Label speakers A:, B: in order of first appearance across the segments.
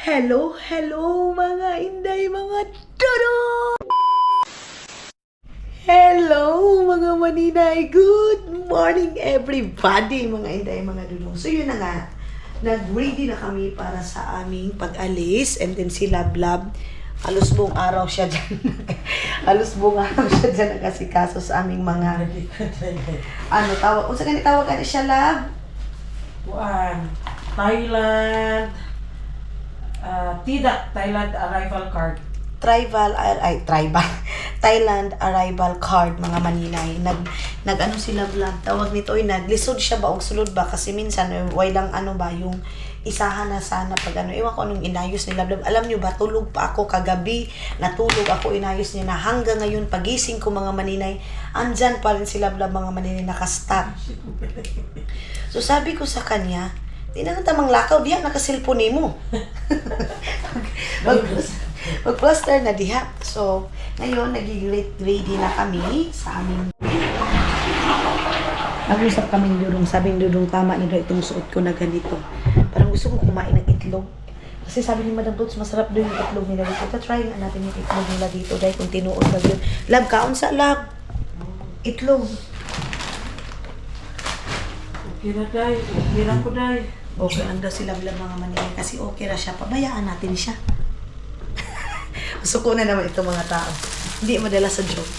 A: Hello, hello mga inday, mga dodo! Hello mga maninay, good morning everybody mga inday, mga dodo. So yun na nga, nag-ready na kami para sa aming pag-alis and then si Lablab, halos buong araw siya dyan. Halos buong araw siya dyan nagkasikaso sa aming mga tawag, kung saan tawag ka siya, Lab?
B: Thailand, Thailand arrival card.
A: Thailand arrival card mga maninay. Nag sila vlog tawag nito ay naglisod siya ba og sulod ba kasi minsan way lang yung isahan na sana pag iwan ko anong inayos nila vlog. Alam niyo ba tulog pa ako kagabi, natulog ako, inayos niya na hanggang ngayon pagising ko mga maninay andyan pa rin sila vlog mga maninay naka-stack. So sabi ko sa kanya, di na tamang lakaw diha naka-cellphone mo. Mag-plaster na diha. So, ngayon, nag-ready na kami sa aming... Nag-usap kaming Dudong. Sabing Dudong, tama na daw itong suot ko na ganito. Parang gusto ko kumain ng itlog. Kasi sabi ni Madam Toots, masarap doon yung itlog nila dito. Try nga natin yung itlog nila dito. Dahil kung tinuod ba yun. Lab, kaon sa lab. Itlog.
B: Okay na, Day. Okay na ko, Day.
A: Okay, anda sila bilang mga manila. Kasi okay na siya. Pabayaan natin siya. Gusto ko na naman itong mga tao. Hindi madala sa joke.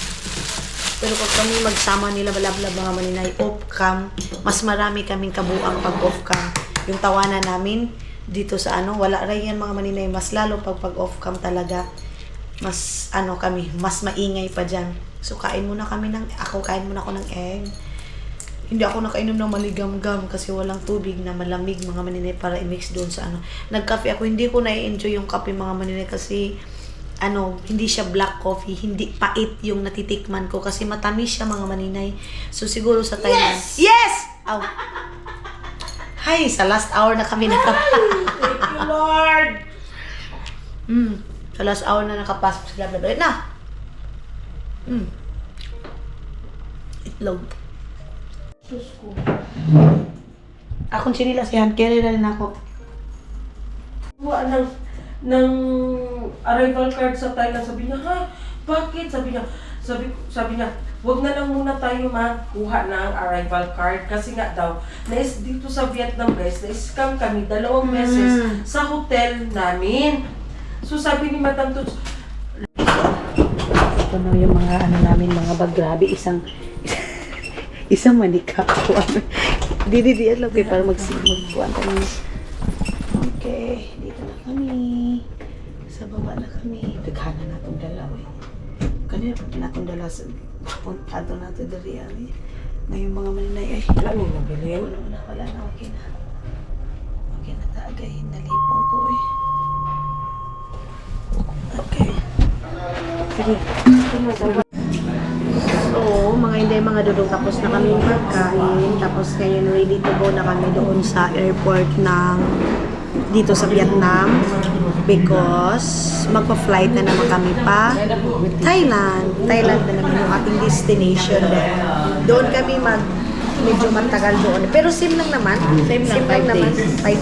A: Pero pag kami magsama nila balab-lab mga maninay off-cam, mas marami kaming kabuang pag off-cam. Yung tawanan namin dito sa wala rin yan mga maninay. Mas lalo pag off-cam talaga, mas kami, mas maingay pa dyan. So kain muna kami kain muna ako ng egg. Hindi ako nakainom ng maligam-gam kasi walang tubig na malamig mga maninay para i-mix doon sa Nag-coffee ako, hindi ko na-enjoy yung kape mga maninay kasi hindi siya black coffee, hindi pait yung natitikman ko kasi matamis siya mga maninay. So siguro sa Thailand. Yes! Ow. Hi, sa last hour na kami
B: Thank you, Lord!
A: Sa last hour na nakapasok sila. Wait na! Itlog.
B: Diyos ko.
A: Akong chinilas yan, carry na rin ako.
B: Buwan ng arrival card sa Thailand. Sabi niya, ha? Bakit? Sabi niya, wag na lang muna tayo makuha ng arrival card. Kasi nga daw, dito sa Vietnam guys, na-scam kami 2 beses sa hotel namin. So sabi ni Madam Toots,
A: ito na yung mga namin, mga bag. Grabe, isang manika ko. Di alam kayo para magkuhan tayo. Okay, dito na kami. Sa baba na kami. Daghanan na itong dalaw eh. Kanina pa pinatong dala sa puntato natin dari eh. Ngayon mga maninay ay.
B: wala mo nabili.
A: Wala na, okay na. Okay na tagay. Nalipong ko eh. Okay. Sige. So, mga hindi, mga dudong, tapos na kami magkain. Tapos ngayon ready to go na kami doon sa airport ng dito sa Vietnam because magpa-flight na naman kami pa Thailand na naman yung ating destination doon kami medyo matagal doon pero same lang naman 5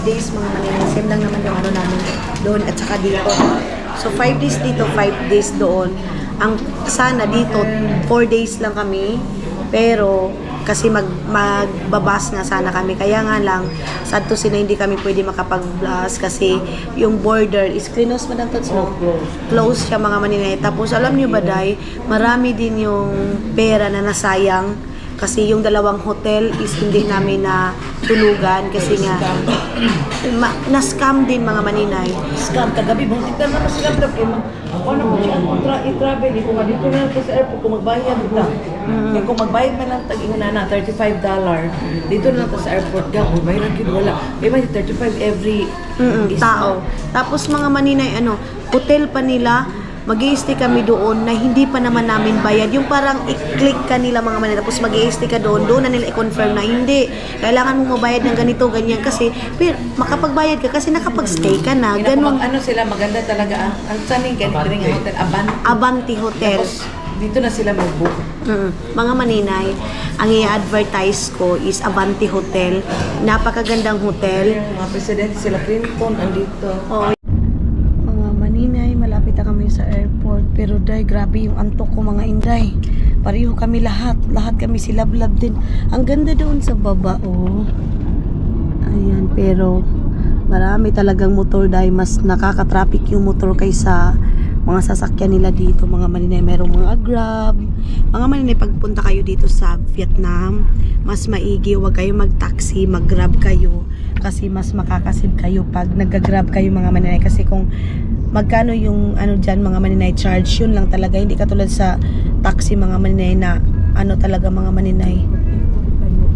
A: days mga maninay, same lang naman yung namin doon at saka dito so 5 days dito, 5 days doon ang sana dito 4 days lang kami pero kasi magbabas nga sana kami. Kaya nga lang, sad to say na hindi kami pwede makapag-blast kasi yung border is close, Madam Tots, no? Close siya mga maninay. Tapos alam niyo ba, Day, marami din yung pera na nasayang kasi yung 2 hotel is hindi namin na tulugan kasi nga na-scam din mga maninay.
B: Scam, kagabi, buti na sila problema. Ano mo siya, i-travel, kung dito na lang sa airport, kung magbayad ito. Kung magbayad man lang, tag-ingon na $35, dito na lang sa airport, kung bayad lang wala. May 35 every
A: tao. Tapos mga maninay, hotel pa nila, mag-i-stay kami doon na hindi pa naman namin bayad. Yung parang i-click ka nila mga maninay, tapos mag-i-stay ka doon na nila i-confirm na hindi. Kailangan mo mabayad ng ganito, ganyan. Kasi, pero makapagbayad ka kasi nakapag-stay ka na. Ganun.
B: Sila, maganda talaga. Ang saning ganito rin ang hotel,
A: Avanti Hotel.
B: Tapos, dito na sila mag-book.
A: Mga maninay, ang i-advertise ko is Avanti Hotel. Napakagandang hotel.
B: Mga presidente sila Clinton andito.
A: Oh, sa airport. Pero day, grabe yung antok ko mga inday. Pareho kami lahat. Lahat kami silablab din. Ang ganda doon sa baba, oh. Ayan, pero marami talagang motor dahil mas nakaka-traffic yung motor kaysa mga sasakyan nila dito, mga maninay. Merong mga Grab. Mga maninay, pagpunta kayo dito sa Vietnam, mas maigi, huwag kayo mag-taxi, mag-Grab kayo. Kasi mas makakasib kayo pag nag-Grab kayo mga maninay. Kasi kung magkano yung ano dyan mga maninay charge, yun lang talaga. Hindi katulad sa taxi mga maninay na ano talaga mga maninay.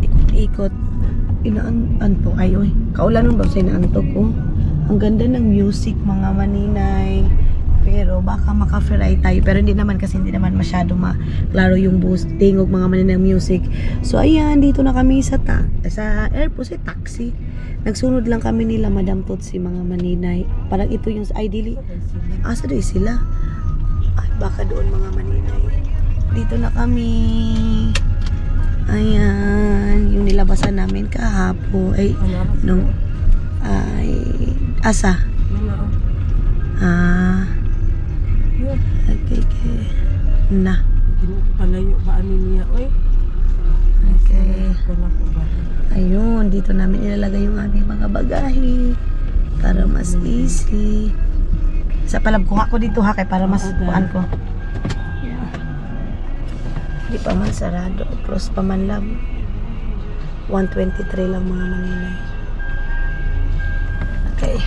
A: Ikot-ikot. Inaantok. Ay, oy. Kaulan ba sa inaantok ko? Ang ganda ng music mga maninay. Pero baka maka-fry tayo. Pero hindi naman kasi hindi naman masyado maklaro yung bus. Tingog mga maninay music. So ayan, dito na kami sa airport, sa taxi. Nagsunod lang kami nila Madam Totsi mga maninay. Parang ito yung ideally. Asa doon sila? Ay, baka doon mga maninay. Dito na kami. Ayan, yung nilabasan namin kahapon. Ay, nung asa? Okay. Na.
B: Palayo ba ani niya, oy?
A: Okay. Ayun, dito namin ilalagay yung aming mga bagahe para mas easy. Sa palab kuha ko dito ha, kay para mas kuhaan ko. Di pa man sarado. Close pa man lang. 123 lang mga maninay. Okay.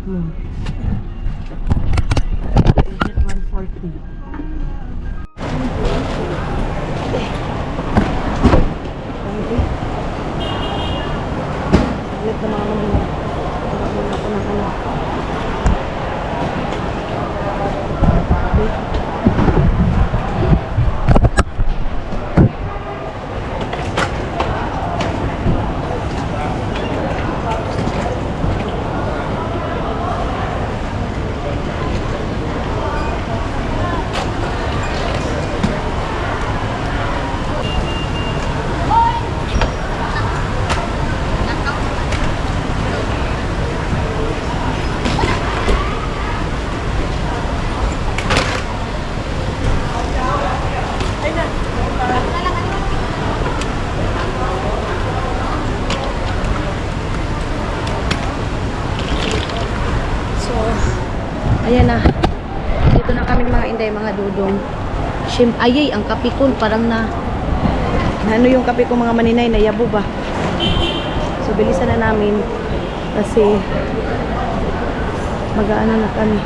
B: 140.
A: Ulit na mga maninay. Wala ko na kanya. Okay. Ayan na. Dito na kami mga inday, mga dudong. Ayay, ang kapikon parang na ano yung kape ko mga maninay, nayabo ba? So bilisan na namin kasi mag-aano na kami.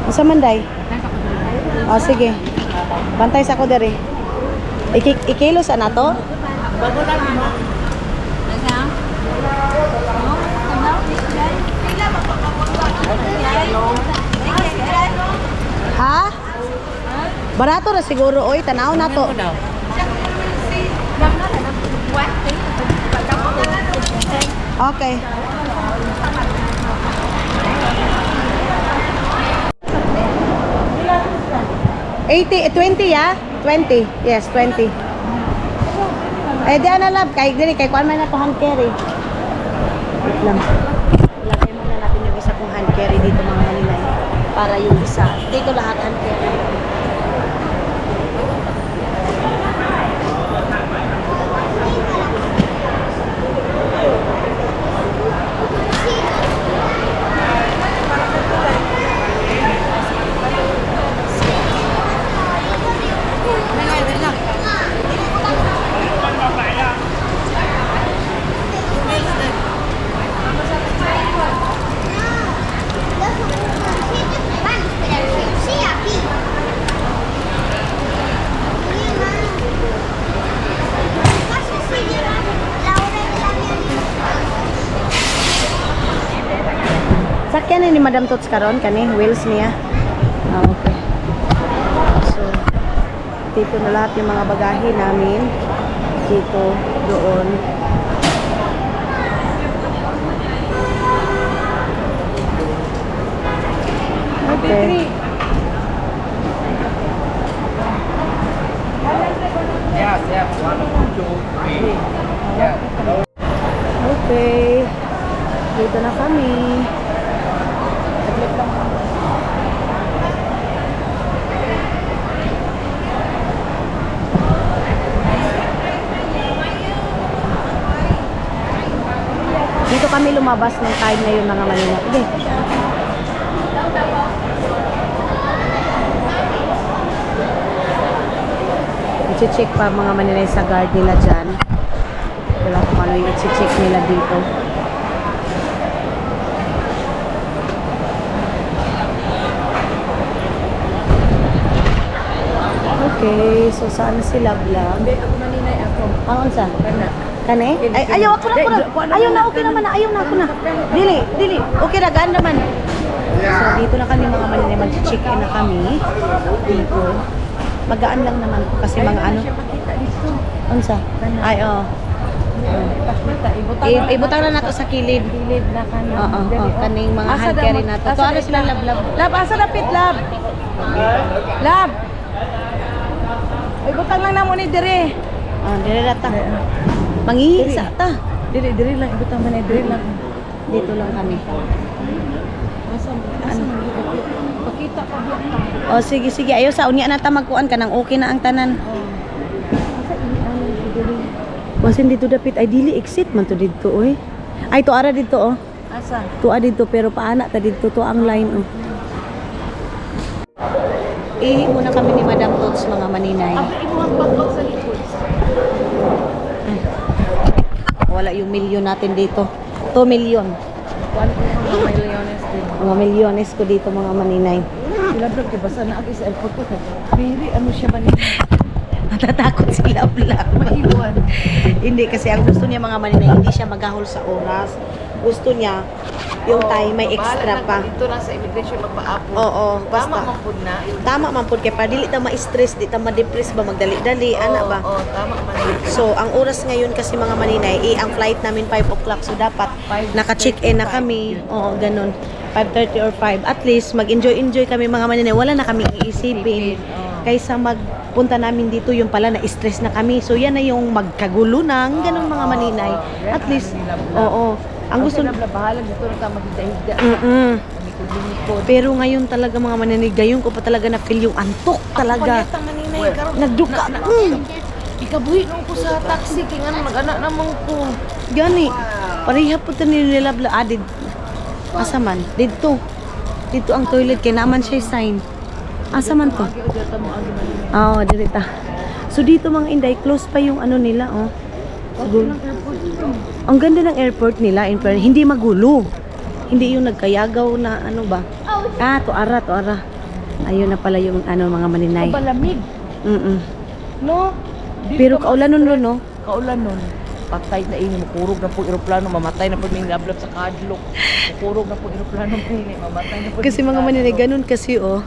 A: Asa man day? Oh, sige. Bantay sa ko dere. Ikilos na to?
B: Bago lang mo.
A: Ha? Barato na siguro, oy, tanaw na to. Okay. $20 ya? 20. Yes, 20. Eh, di na lab. Kay kuan man na to hand carry. Wait lang. Lagay muna natin yung isa kong hand carry dito mga maninay. Para yung isa. Dito lahat hand carry. Sakyan ni Madam Tots karon kani wheels niya. Ah, okay. So, dito na lahat yung mga bagahe namin. Dito, doon. Okay.
C: Yes, 1, 2, 3. Yeah.
A: Okay. Dito na kami. Dito kami lumabas ng time na yun mga Manila. Sige. I-check pa mga Manila sa guard nila dyan. Wala kung ano yung i-check nila dito. Okay, so saan na sila vlog?
C: Hindi, ako maninay ako.
A: Ang unsa?
C: Kana.
A: Kane? Ay, ayaw ako na, ako na. Ayaw na, okay naman na. Ayaw na ako na. Dili, dili. Okay na, gaan naman. So, dito na kami mga Manila. Mag-check-in na kami. Dito. Magaan lang naman po kasi mga ano.
C: Siya makita dito.
A: Unsa? Ay, oo.
C: Ipakita,
A: Ibutang na nato sa kilid.
C: Kilid na kana.
A: Oo, oo. Kaning mga
C: Asa
A: hand
C: na
A: carry
C: mo-
A: nato.
C: asa
A: To,
C: na
A: ano sila lab-lab.
C: Lab, asa na pit, lab? Lab! Ay, butang lang na mo ni dire.
A: Ah, dire rata. Mangihisa ta.
C: Dili lang, ibutang man diri lang.
A: Dito lang kami.
C: Asa mo? Pakita pa biya.
A: O, sige, sige. Ayaw sa unya na ta magkuan ka nang okay na ang tanan.
C: Asa ini ano diri?
A: Wasin dito dapit. Ay, dili exit man to dito, oy. Ay, to ara dito, oh.
C: Asa?
A: Tuwa dito, pero paana ta dito. To ang line, oh. Ihi muna kami ni Madam Tots, mga maninay.
C: Abi imo ang pagkaw sa likod.
A: Wala yung milyon natin dito. 2 milyon.
C: Kuan ko mga milyones din.
A: Mga milyones ko dito, mga maninay.
C: Sila vlog kay basa na agi sa airport ko kay. Very ano siya ba ni?
A: Natatakot sila vlog.
C: Maiwan.
A: Hindi, kasi ang gusto niya mga maninay, hindi siya maghahol sa oras. Gusto niya, yung time may extra pa.
C: Dito na sa immigration magpa-apo.
A: Oo, basta.
C: Tama man pud na.
A: Tama man po, kaya pa dili ta ma-stress, di ta ma-depress ba, magdali-dali, ana ba?
C: Oo, tama man.
A: So, ang oras ngayon kasi mga maninay, ang flight namin 5 o'clock. So, dapat
C: 5:35.
A: naka-check-in na kami. Oo, ganun. 5:30 or 5. At least, mag-enjoy kami mga maninay. Wala na kami iisipin. Kaysa magpunta namin dito, yung pala na-stress na kami. So, yan na yung magkagulo ng ganun mga maninay. At least, oo. Ang gusto...
C: na bahala dito na ta maghigda-higda. Likod-likod.
A: Pero ngayon talaga mga maninay, gayon ko pa talaga na-feel yung antok talaga.
C: Panyata maninay karon.
A: Nagduka.
C: Ikabuhi nung ko sa taxi kay ngano nag-ana namang ko.
A: Gani. Pareha po ito nililabla. Did. Asa man? Dito. Dito ang toilet. Kaya naman siya sign. Asa man to?
C: Agi ugata mo agi maninay.
A: Oo, dirita. So dito mga inday, close pa yung ano nila, oh. Siguro. Ang ganda ng airport nila, in fairness, hindi magulo. Hindi yung nagkayagaw na ano ba? To ara, to ara. Ayun na pala yung ano mga maninay.
C: Balamig. No? Dito
A: Pero
C: ka
A: kaulan nun, no?
C: Kaulan nun. Patay na ini, makurog na po eroplano, mamatay na po may lablab sa kadlok. Makurog na po eroplano ini, mamatay na po.
A: Kasi mga maninay, ganun kasi, oh.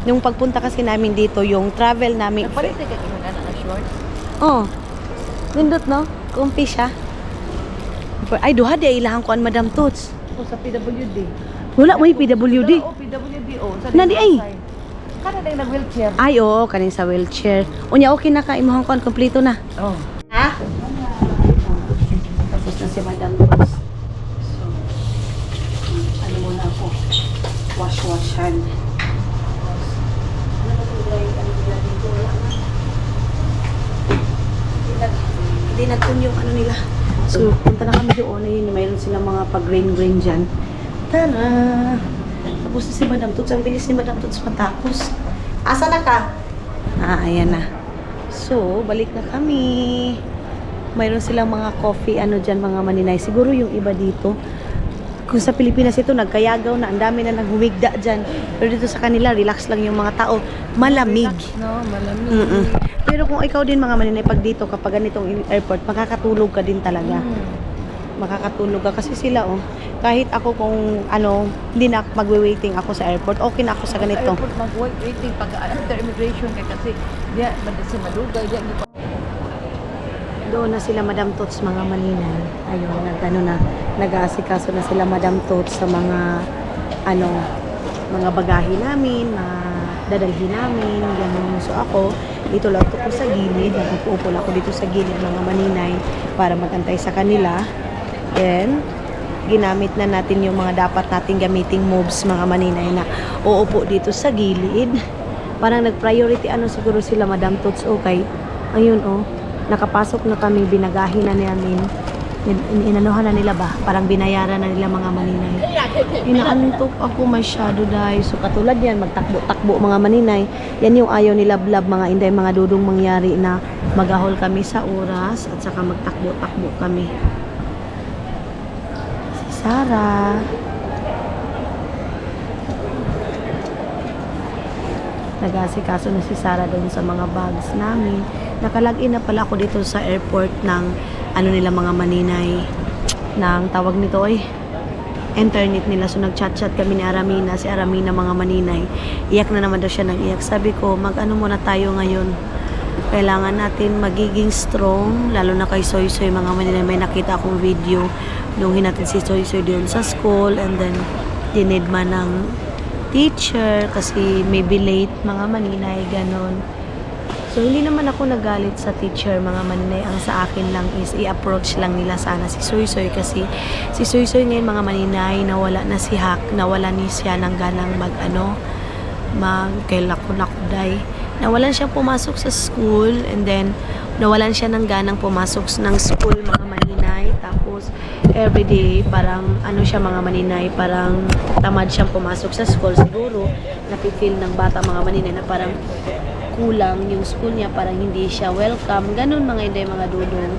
A: Yung pagpunta kasi namin dito, yung travel namin.
C: Napalit ka kinang ana na short.
A: Oh. Nindot, no? Kumpi siya. Ay, duha di ay ilahan ko ang Madam Tots.
C: O sa PWD.
A: Wala mo yung PWD.
C: O PWD o.
A: Nandi ay.
C: Kana ding nag-wheelchair.
A: Ay, oo, kanin sa wheelchair. Unya, okay na ka. Imuhang ko, kompleto na.
C: Oh.
A: Ha? Tapos na si Madam Tots. So, ano muna ako? Wash-washan. Ano ba ito, dry? Ano nila dito? Wala na. Hindi nagtun yung ano nila. So, punta na kami doon. Ayun, mayroon silang mga pag-grain-grain dyan. Tara! Tapos na si Madam Tots. Ang bilis ni Madam Tots matapos. Asa na ka? Ayan na. So, balik na kami. Mayroon silang mga coffee, ano dyan, mga maninay. Siguro yung iba dito. Kung sa Pilipinas ito, nagkayagaw na. Ang dami na naghumigda dyan. Pero dito sa kanila, relax lang yung mga tao. Malamig.
C: No, malamig.
A: Pero kung ikaw din mga maninay, pag dito, kapag ganitong airport, makakatulog ka din talaga. Makakatulog ka. Kasi sila, oh, kahit ako kung, ano, hindi na magwe-waiting ako sa airport, okay na ako sa ganito.
C: Airport mag-waiting pag after immigration kay kasi diya madasi madugay diya di pa.
A: Doon na sila Madam Tots, mga maninay. Ayun, nag-ano na, nag-aasikaso na sila Madam Tots sa mga, ano, mga bagahe namin, mga dadalhin namin, gano'n. So ako, dito lang ako sa gilid, nag-uupo lang ako dito sa gilid, mga maninay, para magantay sa kanila. Then, ginamit na natin yung mga dapat nating gamiting moves mga maninay na uupo dito sa gilid. Parang nag-priority ano siguro sila Madam Tots. Okay, ayun nakapasok na kami, binagahin na namin. Inanuhan na nila ba? Parang binayaran na nila mga maninay. Inaantok ako masyado dahil. So katulad yan, magtakbo-takbo mga maninay. Yan yung ayaw nila blab mga inday, mga dudong mangyari na magahol kami sa oras at saka magtakbo-takbo kami. Si Sarah. Nag-asikaso na si Sarah doon sa mga bags namin. Nakalagin na pala ako dito sa airport ng nila mga maninay ng tawag nito internet nila. So nag-chat-chat kami ni Aramina, si Aramina mga maninay. Iyak na naman daw siya ng iyak. Sabi ko, mag-ano muna tayo ngayon. Kailangan natin magiging strong, lalo na kay Soy Soy mga maninay. May nakita akong video nung hinatid si Soy Soy doon sa school and then dinid man ng teacher kasi maybe late mga maninay, ganon. So, hindi naman ako nagalit sa teacher, mga maninay. Ang sa akin lang is, i-approach lang nila sana si Soy Soy kasi si Soy Soy ngayon, mga maninay, nawala na si Hak, nawala ni siya ng ganang magkailako-lakuday. Nawalan siya pumasok sa school and then, nawalan siya ng ganang pumasok ng school, mga maninay. Tapos, everyday, parang, siya mga maninay, parang tamad siyang pumasok sa school. Siguro, napipil ng bata, mga maninay, na parang, kulang yung school niya, parang hindi siya welcome, ganun mga inday mga dudong.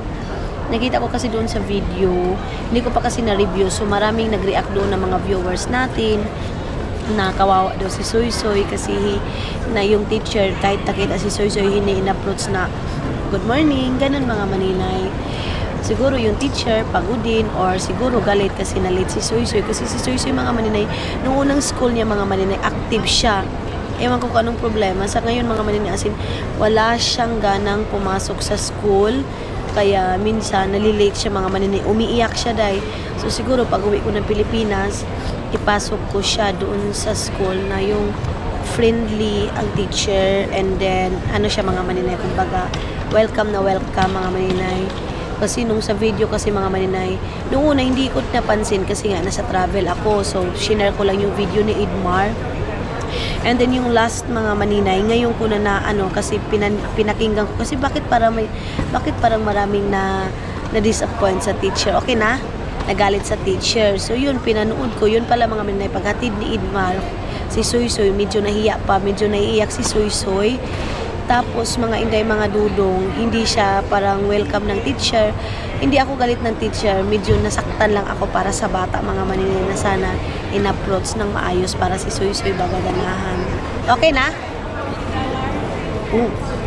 A: Nakita ko kasi doon sa video, hindi ko pa kasi na-review, so maraming nag-react doon ng mga viewers natin na kawawa daw si Soy Soy kasi na yung teacher kahit nakita si Soy Soy hindi in-approach na good morning, ganun mga maninay. Siguro yung teacher pagudin or siguro galit kasi na late si Soy Soy kasi si Soy Soy mga maninay, nung unang school niya mga maninay, active siya. Ewan ko kung anong problema. Sa ngayon mga maninay, wala siyang ganang pumasok sa school. Kaya minsan, nalilate siya mga maninay. Umiiyak siya dahil. So siguro pag uwi ko ng Pilipinas, ipasok ko siya doon sa school na yung friendly ang teacher. And then, siya mga maninay. Kumbaga, welcome na welcome mga maninay. Kasi nung sa video kasi mga maninay, nung una hindi ko napansin kasi nga nasa travel ako. So, shinare ko lang yung video ni Idmar. And then yung last mga maninay, ngayon ko na kasi pinakinggan ko kasi bakit parang maraming na disappoint sa teacher. Okay na? Nagalit sa teacher. So yun, pinanood ko. Yun pala mga maninay, paghatid ni Idmar, si Soy Soy, medyo nahiya pa, medyo naiiyak si Soy Soy. Tapos mga inday mga dudong, hindi siya parang welcome ng teacher. Hindi ako galit ng teacher, medyo nasaktan lang ako para sa bata mga maninay na sana in-approach ng maayos para si Soy Soy bagaganahan. Okay na?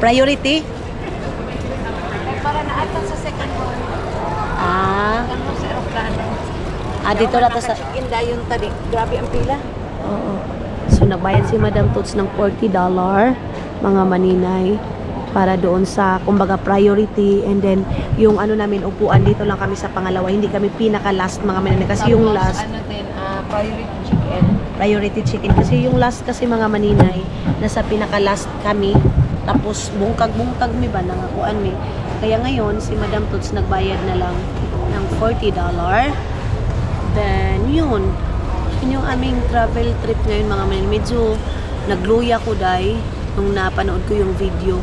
A: Priority?
C: Para na ata sa second one. Ano sa aeroplano?
A: Dito na to sa...
C: Inda yung tarik. Grabe ang pila.
A: Oo. So, nagbayad si Madam Tots ng $40, mga maninay, para doon sa, kumbaga, priority. And then, yung namin, upuan, dito lang kami sa pangalawa. Hindi kami pinaka-last, mga maninay. Kasi yung last...
C: Priority chicken.
A: Priority chicken. Kasi yung last kasi mga maninay, nasa pinaka-last kami. Tapos, bungkag-bungkag mi ba, nangakuan mi. Kaya ngayon, si Madam Tots nagbayad na lang ng $40. Then, yun yung aming travel trip ngayon mga maninay. Medyo nagluya ko dahil nung napanood ko yung video.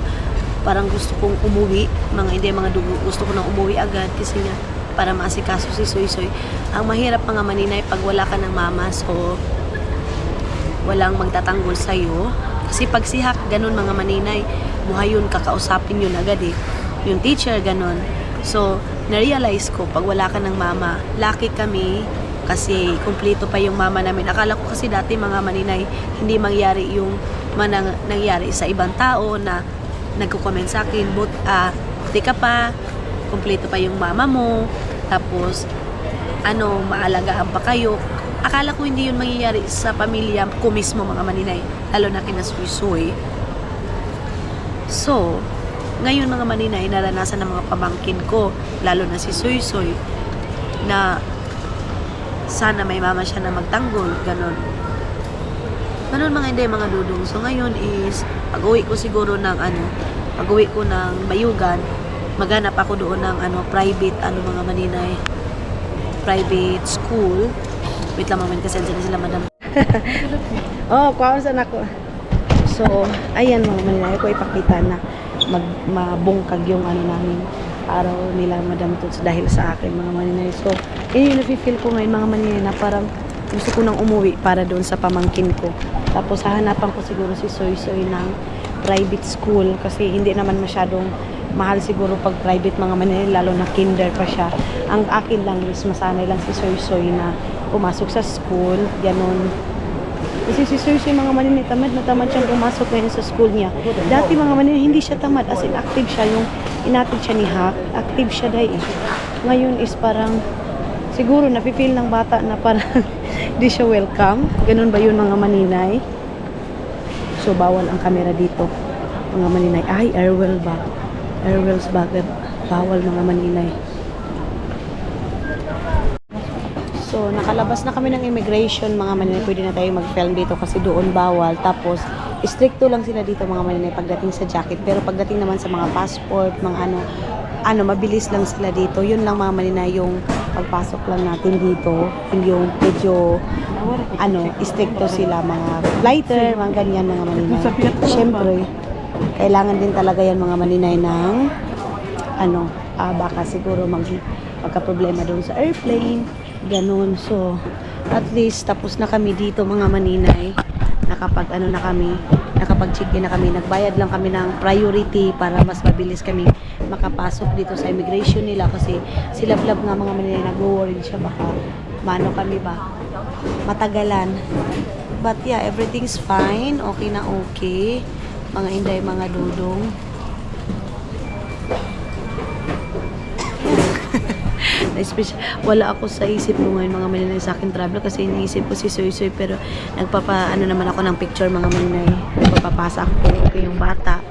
A: Parang gusto kong umuwi. Mga dugo, gusto ko nang umuwi agad kasi nga para maasikaso si Soy Soy. Ang mahirap mga maninay pag wala ka ng mama, so walang magtatanggol sa'yo. Kasi pag si Hak, ganun mga maninay, buhayon, kakausapin yun agad yung teacher, ganun. So, na-realize ko, pag wala ka ng mama, lucky kami kasi kumpleto pa yung mama namin. Akala ko kasi dati mga maninay, hindi mangyari yung nangyari sa ibang tao na nagko-comment sa akin, di ka pa, kumpleto pa yung mama mo, tapos, maalagaan pa kayo. Akala ko hindi yun mangyayari sa pamilya ko mismo mga maninay, lalo na kina Soy Soy. So, ngayon mga maninay, naranasan ng mga pamangkin ko, lalo na si Soy Soy, na sana may mama siya na magtanggol, ganun. Ganun mga hindi, mga dudong. So ngayon is, pag-uwi ko siguro ng pag-uwi ko ng Bayugan, maghanap ako doon ng private, mga maninay. private school. Wait lang mamaya kasi andyan na sila madam. Oh, kuwasan ako. So, ayan mga Maninay, ko ipakita na mabungkag yung ano namin araw nila Madam Toots dahil sa akin mga Maninay. So, yun yung nafe-feel ko ngayon mga Maninay na parang gusto ko nang umuwi para doon sa pamangkin ko. Tapos hahanapan ko siguro si Soy Soy ng private school kasi hindi naman masyadong mahal siguro pag private mga Maninay, lalo na kinder pa siya. Ang akin lang is masanay lang si Soy Soy na pumasok sa school, ganun. Kasi si Soy Soy mga Maninay, tamad na tamad siyang pumasok ngayon sa school niya. Dati mga Maninay, hindi siya tamad, as in active siya, yung inatid siya ni Hak, active siya dahil. Ngayon is parang, siguro napipil ng bata na parang di siya welcome. Ganun ba yun mga Maninay? So bawal ang camera dito mga Maninay. Ay, airwell ba? Airwells ba? Bawal mga Maninay. So, nakalabas na kami ng immigration mga Maninay. Pwede na tayo mag-film dito kasi doon bawal. Tapos, stricto lang sila dito mga Maninay pagdating sa jacket. Pero pagdating naman sa mga passport, mga ano, mabilis lang sila dito. Yun lang mga Maninay, yung pagpasok lang natin dito. Yung medyo, stricto sila mga flighter, mga ganyan mga Maninay. Siyempre, kailangan din talaga yan mga Maninay ng, baka siguro magka-problema doon sa airplane. Ganun. So, at least tapos na kami dito mga Maninay. Nakapag-check-in na kami. Nagbayad lang kami ng priority para mas mabilis kami makapasok dito sa immigration nila kasi sila blab nga mga Maninay, nag-worry siya baka mano kami ba matagalan. But yeah, everything's fine. Okay na okay. Mga inday, mga dudong. Wala ako sa isip mo ngayon mga Maninay sa akin travel kasi iniisip ko si Soy Soy pero naman ako ng picture mga Maninay. Nagpapapasa ako okay yung bata.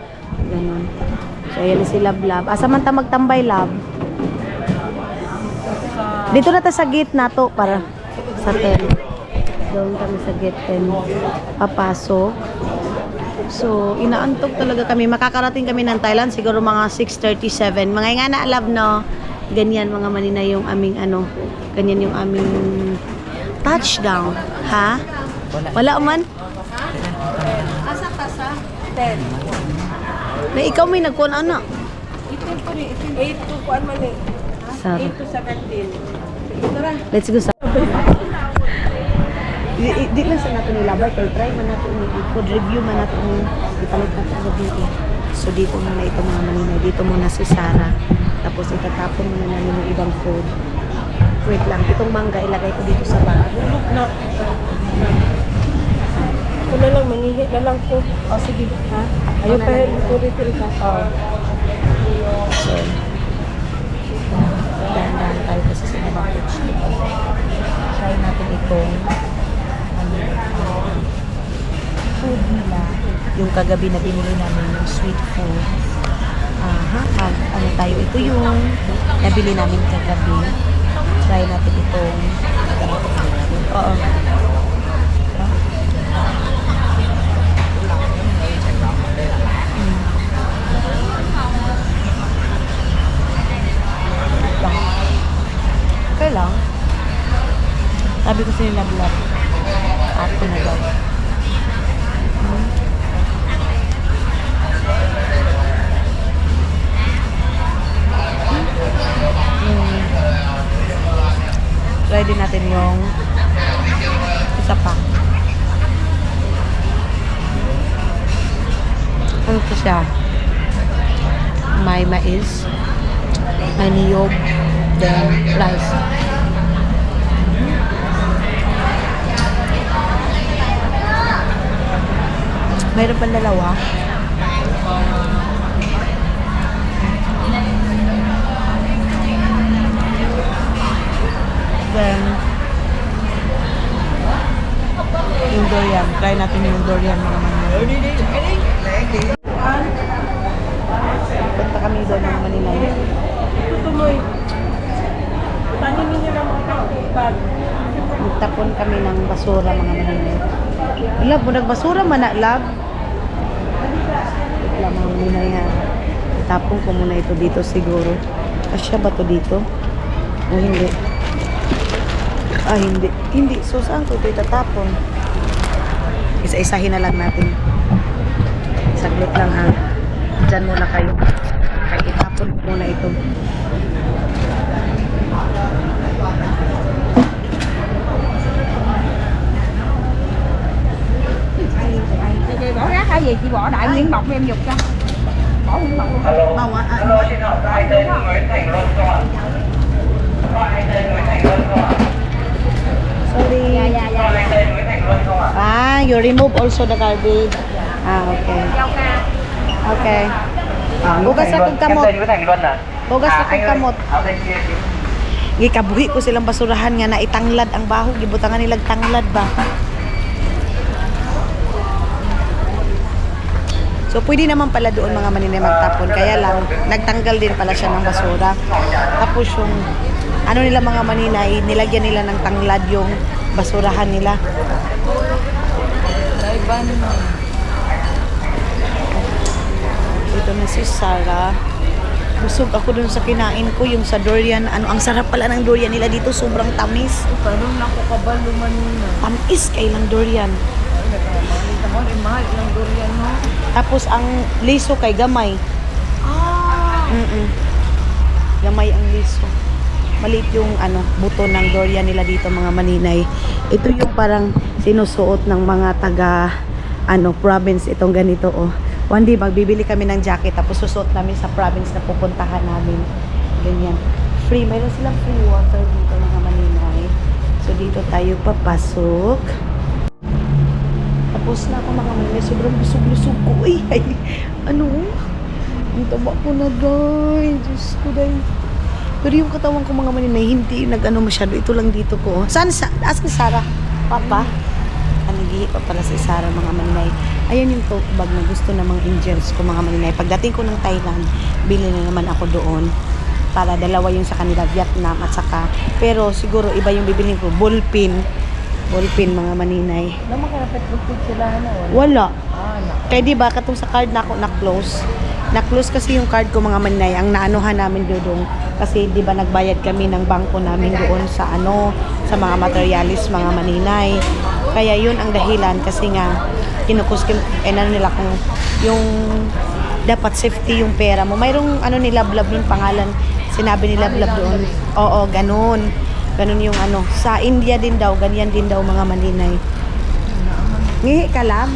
A: Ganun. So ayan si Lab Lab. Samanta magtambay Lab. Dito na ta sa gate na to para sa 10. Doon kami sa gate 10. Papasok. So, inaantok talaga kami. Makakarating kami ng Thailand siguro mga 6:37. Mga nga na Lab no. Ganyan mga Maninay yung aming ganyan yung aming touchdown. Ha? Wala man? Asa ka sa 10? Na ikaw may nagkuhan ano?
B: 8 to 1 man eh. 8 to 17. Tara.
A: Let's go sa... Di lang sa nato ni Labay, pero try man nato ni food review man nato ni ipalit nato sa dito. So dito muna ito mga Maninay. Dito muna si Sarah. Tapos itatapon muna namin yung ibang food. Wait lang, itong mangga ilagay ko dito sa bag.
B: Look na. Ako na lang, manihit na lang ko.
A: O sige, ha?
B: Ayaw pa yun, ito rito ka.
A: So, dahan-dahan tayo kasi sa ibang food. Try natin itong food nila. Yung kagabi na binili namin yung sweet food. Tayo. Ito yung nabili namin kagabi. Try natin itong oo. Okay lang. Sabi ko sa nila vlog. Ako na daw. Try din natin yung isa pa. Ano to siya? May mais, may niyog, then rice. Mayroon pang dalawa. Then, yung durian. Try natin yung durian mga Maninay. Punta kami doon mga Maninay.
B: Ito tuloy. Tanin ninyo ng mga bag.
A: Magtapon kami ng basura mga Maninay. Lab, nagbasura man na, Lab. Wait lang mga Maninay ha. Itapon ko muna ito dito siguro. Asya ba to dito? O hindi? Ah, hindi. Hindi. So, saan ko ito itatapon? Isa-isahin na lang natin. Saglit lang ha. Diyan muna kayo. Kaya itapon muna ito.
D: Chị bỏ rác hay gì chị bỏ đại nguyên bọc em giục cho. Bỏ nguyên bọc luôn.
A: Bao ạ?
E: Alo, xin hỏi ai tên Nguyễn Thành Luân không ạ? Có ai tên Nguyễn Thành Luân không ạ?
A: Sorry.
E: Có ai tên Nguyễn Thành Luân không ạ?
A: Ah, you remove also the garbage. Ah, okay.
D: Dâu ca.
A: Okay.
E: Nguyễn
A: Bukas
E: Thành
A: akong
E: Luân. Em
A: kamot.
E: tên Nguyễn Thành Luân à?
A: Bukas akong
E: anh ơi,
A: kamot.
E: ở bên kia chị.
A: Gikabuhi ko silang basurahan nga naitanglad ang baho. Gibutangan nilang tanglad ba? So, pwede naman pala doon mga maninay magtapon. Kaya lang, nagtanggal din pala siya ng basura. Tapos yung, ano nila mga maninay, nilagyan nila ng tanglad yung basurahan nila. Ito na si Sarah. Busog ako dun sa kinain ko, yung sa durian. Ano, ang sarap pala ng durian nila dito, sobrang tamis.
C: Karon lang ko kabalo man na.
A: Tamis kailang durian.
C: Malita mo rin mahal ng durian no.
A: Tapos ang liso kay gamay. Gamay ang liso. Maliit yung ano, buto ng durian nila dito mga maninay. Ito yung parang sinusuot ng mga taga province itong ganito oh. One day magbibili kami ng jacket tapos susuot namin sa province na pupuntahan namin. Ganyan. Free, mayroon silang free water dito mga maninay. So dito tayo papasok. Tapos na ako mga maninay, sobrang busog-busog ko. Ay, ano? Ang taba ko na day. Diyos ko day. Pero yung katawan ko mga maninay, hindi nag-ano masyado. Ito lang dito ko. Saan? Ask ni Sarah. Papa? Nagihi pa pala si Sarah mga maninay. Ayan yung tote bag na gusto ng mga angels ko mga maninay. Pagdating ko ng Thailand, bili na naman ako doon. Para dalawa yung sa kanila, Vietnam at saka. Pero siguro iba yung bibilhin ko. Ballpen. Ballpen mga maninay.
C: Naman karapet lupit sila na wala.
A: Wala.
C: Na.
A: Kaya di ba katong sa card na ako na-close. Na-close kasi yung card ko mga maninay. Ang naanuhan namin doon. Kasi di ba nagbayad kami ng bangko namin doon sa sa mga materialis mga maninay. Kaya yun ang dahilan kasi nga nila kung yung dapat safety yung pera mo. Mayroong nilablab yung pangalan. Sinabi nilablab doon. Oo, ganun. Ganun yung sa India din daw, ganyan din daw mga maninay. Ngihi ka lang?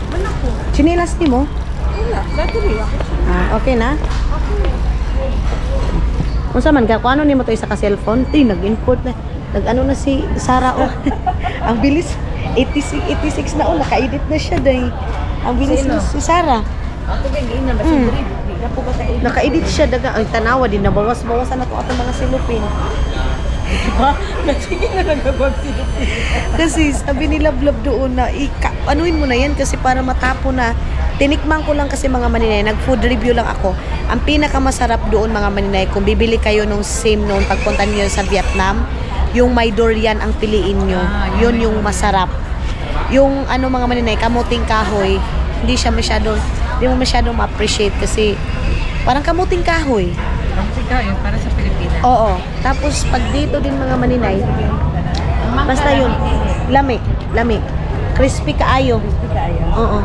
D: Wala po.
A: Chinilas ni mo?
D: Wala. Dati rin ako.
A: Okay na? Kung saan man ka, kung ano ni mo to isa ka cellphone, nag-import na. Nag-ano na si Sarah, oh. Ang bilis. 86 na, oh. Naka-edit na siya, day. Ang bilis
C: Sino?
A: na si Sarah.
C: Ako ba gina ba si Dri? Di na po ba tayo?
A: Naka-edit siya, daga. Ay, tanawa din. Nabawas-bawasan na ito atong mga silupin.
C: Diba? Sige na nagagawag sila.
A: Kasi sabi nila vlog doon na anuin mo na yan kasi para matapo na. Tinikman ko lang kasi mga maninay, nag-food review lang ako. Ang pinakamasarap doon mga maninay, kung bibili kayo nung same noon pagpunta niyo sa Vietnam, yung may durian ang piliin nyo. Yun yung masarap. Yung mga maninay, kamuting kahoy, hindi mo masyadong ma-appreciate kasi parang kamuting kahoy.
C: Ang sika yun para sa Pilipinas.
A: Oo. Tapos pag dito din mga maninay, basta yun, lamig. Crispy kaayo. Oo.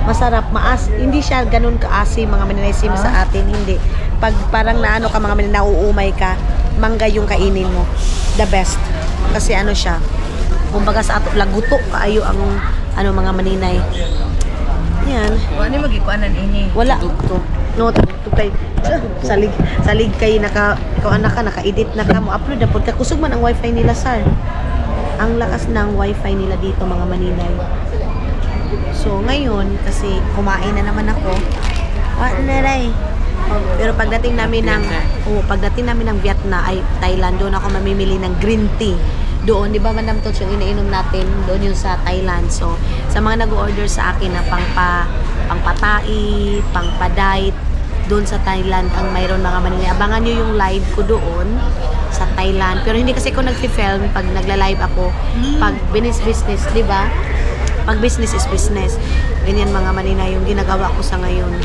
A: Masarap, hindi siya ganun kaasim mga maninay sim sa atin, hindi. Pag parang naano ka mga maninay, nauumay ka, mangga yung kainin mo. The best. Kasi siya, kumbaga sa ato, laguto kaayo ang mga maninay. Yan.
C: Ano yung magikuanan ini?
A: Wala. No, to kay salig kay naka-edit na ka mo upload na pod ka kusog man ang wifi nila sir. Ang lakas ng wifi nila dito mga maninay. So ngayon kasi kumain na naman ako. Pero pagdating namin ng Vietnam ay Thailand, doon ako mamimili ng green tea. Doon, di ba Madam Tots, yung iniinom natin, doon yung sa Thailand. So, sa mga nag-order sa akin na pangpatai, pangpa-diet, doon sa Thailand ang mayroon mga maninay. Abangan nyo yung live ko doon sa Thailand. Pero hindi kasi ko nag-film pag nagla-live ako. Pag business, di ba? Pag business is business. Ganyan mga maninay yung ginagawa ko sa ngayon.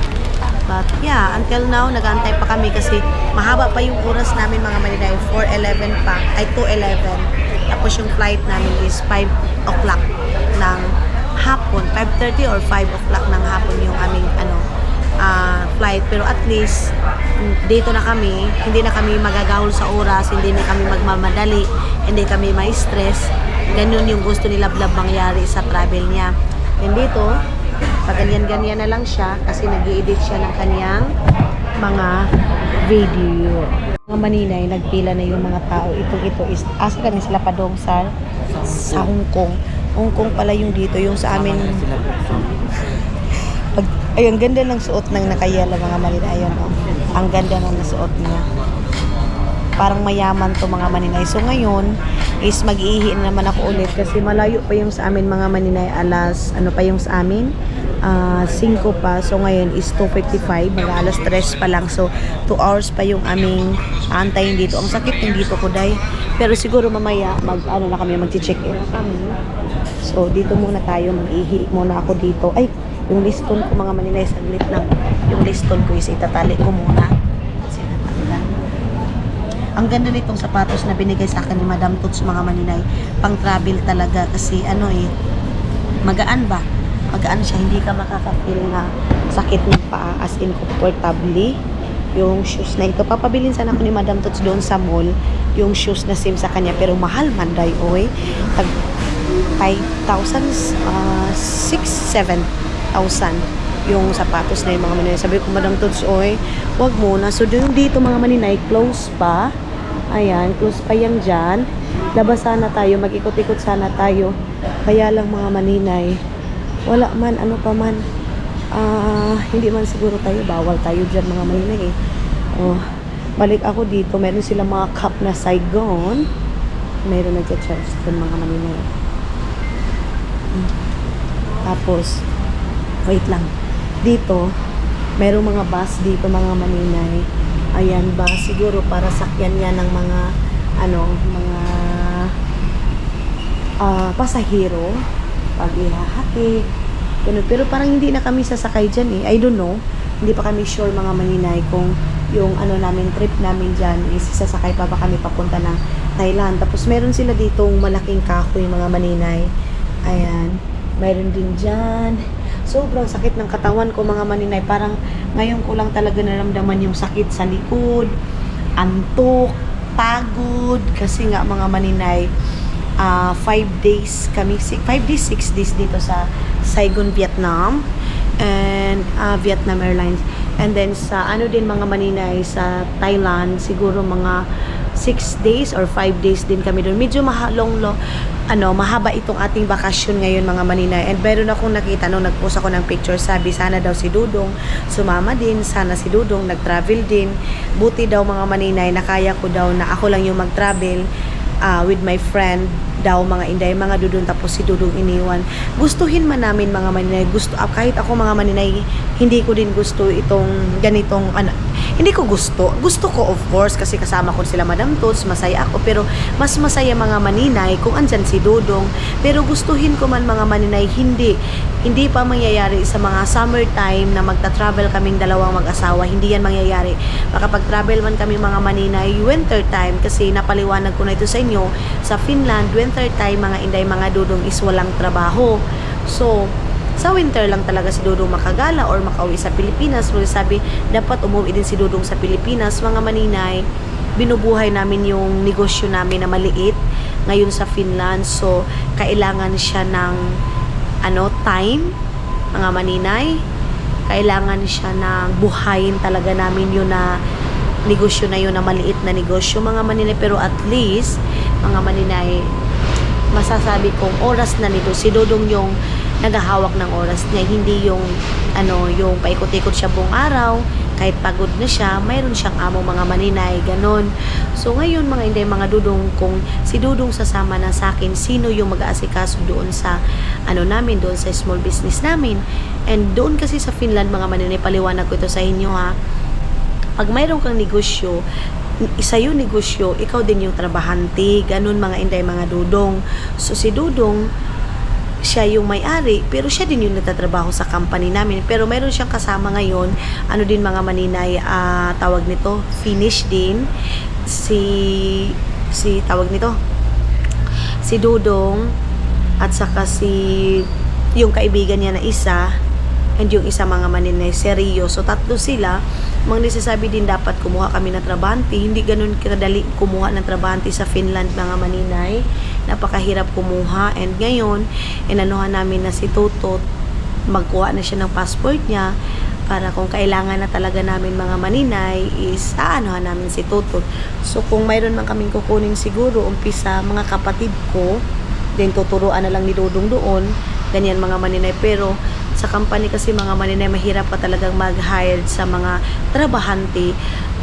A: But yeah, until now, nag-aantay pa kami kasi mahaba pa yung oras namin mga maninay. 4:11 pa, ay 2:11. Tapos yung flight namin is 5 o'clock ng hapon. 5:30 or 5 o'clock ng hapon yung aming flight. Pero at least, dito na kami, hindi na kami magagahol sa oras, hindi na kami magmamadali, hindi kami ma-stress. Ganun yung gusto ni Lablab mangyari sa travel niya. And dito, pag ganyan-ganyan na lang siya kasi nag-i-edit siya ng kanyang mga video. Mga maninay, nagpila na yung mga tao. Ito is, asa kami sila padong sa Hong Kong. Hong Kong pala yung dito, yung sa amin. Ay, ang ganda ng suot ng nakayala mga maninay. Ayun, oh. Ang ganda ng nasuot niya. Parang mayaman to mga maninay. So ngayon is mag-iihi naman ako ulit kasi malayo pa yung sa amin mga maninay. Alas, ano pa yung sa amin? 5 pa. So ngayon is 2:55. Mga alas 3 pa lang. So 2 hours pa yung aming aantayin dito. Ang sakit yung dito ko, day. Pero siguro mamaya na kami, mag-check-in na kami. So dito muna tayo. Mag-ihi muna ako dito. Ay, yung liston ko mga maninay, saglit lang. Yung liston ko is itatali ko muna. Kasi natanggal. Ang ganda nitong sapatos na binigay sa akin ni Madam Toots mga maninay. Pang travel talaga kasi magaan ba? Magaan siya, hindi ka makaka-feel na sakit ng paa, as in comfortably. Yung shoes na ito, papabilin sana ako ni Madam Toots doon sa mall, yung shoes na same sa kanya, pero mahal man day, oy. Tag 5,000, 6,000, 7,000 yung sapatos na yung mga maninay. Sabi ko, Madam Toots, oy, wag muna. So dito mga maninay, close pa. Ayan, close pa yan dyan. Labas sana tayo, mag-ikot-ikot sana tayo. Kaya lang mga maninay, wala man, ano pa man, hindi man siguro tayo, bawal tayo dyan mga maninay eh. Oh, balik ako dito, meron silang mga cup na Saigon. Meron nag-charge dyan mga maninay. Tapos, wait lang. Dito, merong mga bus dito mga maninay. Ayan ba, siguro para sakyan yan ng mga pasahero pag ihahatid. Ganun. Pero parang hindi na kami sasakay dyan eh. I don't know. Hindi pa kami sure mga maninay kung yung trip namin dyan is sasakay pa ba kami papunta ng Thailand. Tapos meron sila ditong malaking kahoy mga maninay. Ayan. Mayroon din dyan. Sobrang sakit ng katawan ko mga maninay. Parang ngayon ko lang talaga naramdaman yung sakit sa likod, antok, pagod. Kasi nga mga maninay, 5 days kami, 5 days, 6 days dito sa Saigon, Vietnam. And Vietnam Airlines. And then sa din mga maninay sa Thailand, siguro mga 6 days or 5 days din kami doon. Medyo mahaba itong ating bakasyon ngayon mga maninay. And meron akong nakita nung nag-post ako ng picture, sabi sana daw si Dudong sumama din, sana si Dudong nag-travel din. Buti daw mga maninay, nakaya ko daw na ako lang yung mag-travel with my friend daw mga inday, mga Dudong, tapos si Dudong iniwan. Gustuhin man namin mga maninay, kahit ako mga maninay, hindi ko din gusto itong ganitong hindi ko gusto ko of course kasi kasama ko sila Madam Toots, masaya ako, pero mas masaya mga maninay kung andyan si Dudong. Pero gustuhin ko man mga maninay, hindi pa mangyayari sa mga summertime na magta-travel kaming dalawang mag-asawa, hindi yan mangyayari. Makapag-travel man kami mga maninay winter time, kasi napaliwanag ko na ito sa inyo, sa Finland winter time mga inday, mga Dudong is walang trabaho. So sa winter lang talaga si Dudong makagala or makauwi sa Pilipinas. So sabi, dapat umuwi din si Dudong sa Pilipinas. Mga maninay, binubuhay namin yung negosyo namin na maliit ngayon sa Finland. So kailangan siya ng time, mga maninay. Kailangan siya ng buhayin talaga namin yun na negosyo na yun, na maliit na negosyo mga maninay. Pero at least mga maninay, masasabi kong oras na nito si Dudong yung naghahawak ng oras niya, hindi yung yung paikot-ikot siya buong araw. Kahit pagod na siya, mayroon siyang amo mga maninay, ganon. So ngayon mga inday, mga Dudong, kung si Dudong sasama na sa akin, sino yung mag-aasikaso doon sa namin, doon sa small business namin. And doon kasi sa Finland mga maninay, paliwanag ko ito sa inyo ha, pag mayroon kang negosyo, isa yung negosyo, ikaw din yung trabahante, ganun mga inday, mga Dudong. So si Dudong, siya yung may-ari, pero siya din yung nagtatrabaho sa company namin. Pero mayroon siyang kasama ngayon, ano din mga maninay, tawag nito, finish din, si tawag nito, si Dudong, at saka yung kaibigan niya na isa, and yung isa mga maninay, Seryo. So, tatlo sila. Mga nagsasabi din dapat kumuha kami ng trabante. Hindi ganun kadali kumuha ng trabante sa Finland, mga maninay. Napakahirap kumuha. And ngayon, inanuhan namin na si Tutot, magkuha na siya ng passport niya para kung kailangan na talaga namin mga maninay is aanuhan namin si Tutot. So, kung mayroon man kaming kukunin siguro, umpisa mga kapatid ko, then tuturuan na lang ni Dudong doon, ganyan mga maninay. Pero sa company kasi mga maninay, mahirap pa talagang mag-hire sa mga trabahante.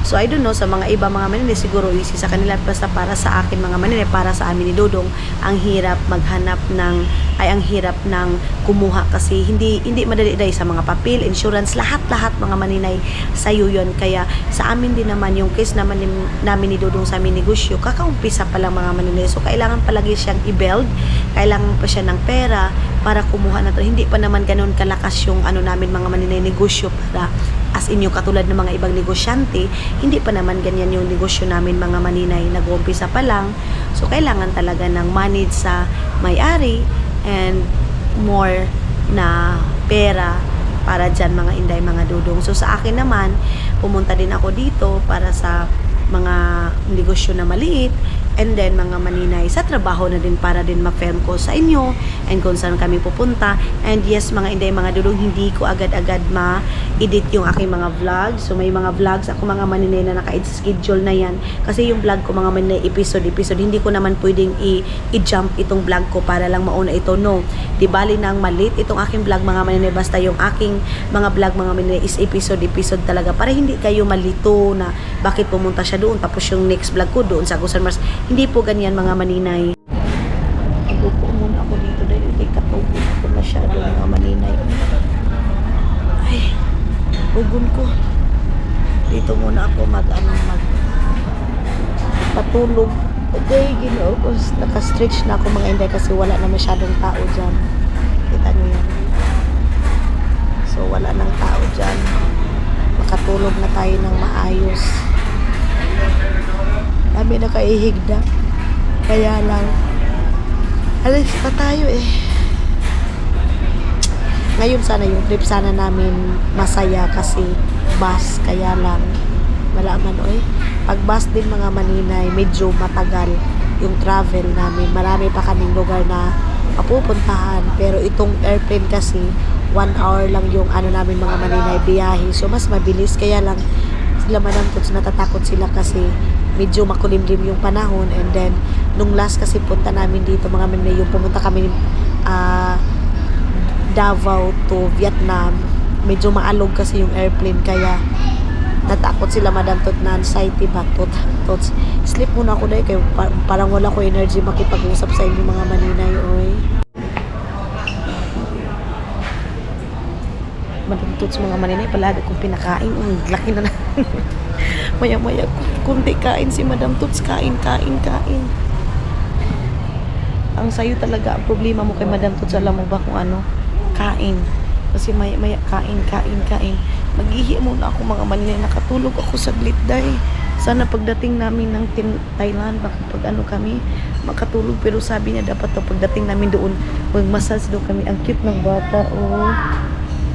A: So I don't know, sa mga iba mga maninay siguro easy sa kanila, basta para sa akin mga maninay, para sa amin ni Dudong, ang hirap maghanap ng ang hirap ng kumuha kasi hindi madali dahil sa mga papel, insurance, lahat mga maninay sa yun. Kaya sa amin din naman yung case naman namin ni Dudong sa aming negosyo, kakaumpisa pa lang mga maninay. So kailangan palagi siyang i-build, kailangan pa siya ng pera para kumuha na. Hindi pa naman ganun kalakas yung ano namin mga maninay negosyo para as in yung katulad ng mga ibang negosyante, hindi pa naman ganyan yung negosyo namin mga maninay, nag-uumpisa pa lang. So kailangan talaga ng manage sa may-ari and more na pera para dyan mga inday, mga Dudong. So sa akin naman, pumunta din ako dito para sa mga negosyo na maliit, and then mga maninay sa trabaho na din para din ma-film ko sa inyo and kung saan kami pupunta. And yes mga inday, mga Dudong, hindi ko agad-agad ma-edit yung aking mga vlogs. So may mga vlogs ako mga maninay na naka-schedule na yan kasi yung vlog ko mga maninay episode, hindi ko naman pwedeng i-jump itong vlog ko para lang mauna ito, no. Di bali nang malit itong aking vlog mga maninay, basta yung aking mga vlog mga maninay is episode talaga para hindi kayo malito na bakit pumunta siya doon tapos yung next vlog ko doon sa Agusan Mars. Hindi po ganyan mga maninay. Ibupo muna ako dito dahil hindi katubig ako masyado mga maninay. Ay, ugon ko. Dito muna ako patulog. Okay, Ginoo ko. Naka-stretch na ako mga inday kasi wala na masyadong tao dyan. Kita niyo yan. So, wala nang tao dyan. Makatulog na tayo ng maayos. Kami nakaihigda. Kaya lang, alis pa tayo eh. Ngayon sana yung trip sana namin masaya kasi bus. Kaya lang, malaman pag bus din mga maninay, medyo matagal yung travel namin. Marami pa kaming lugar na mapupuntahan. Pero itong airplane kasi, 1 hour lang yung ano namin mga maninay biyahe. So mas mabilis. Kaya lang, sila manangkot, natatakot sila kasi medyo makulimlim yung panahon. And then nung last kasi punta namin dito mga maninay, yung pumunta kami Davao to Vietnam, medyo maalog kasi yung airplane kaya natakot sila Madam Tot na anxiety ba tot sleep muna ako dahil kayo parang wala ko energy makipag-usap sa inyo mga maninay. Madam Tots mga maninay, palagi kong pinakain. Laki na maya-maya kunti kain si Madam Tots, kain. Ang sayo talaga ang problema mo kay Madam Tots, alam mo ba kung ano? Kain. Kasi maya kain. Maghihi muna ako mga maninay, nakatulog ako saglit dahil sana pagdating namin ng Thailand, baka pag ano kami makatulog. Pero sabi niya dapat pagdating namin doon mag-massage daw kami. Ang cute ng bata,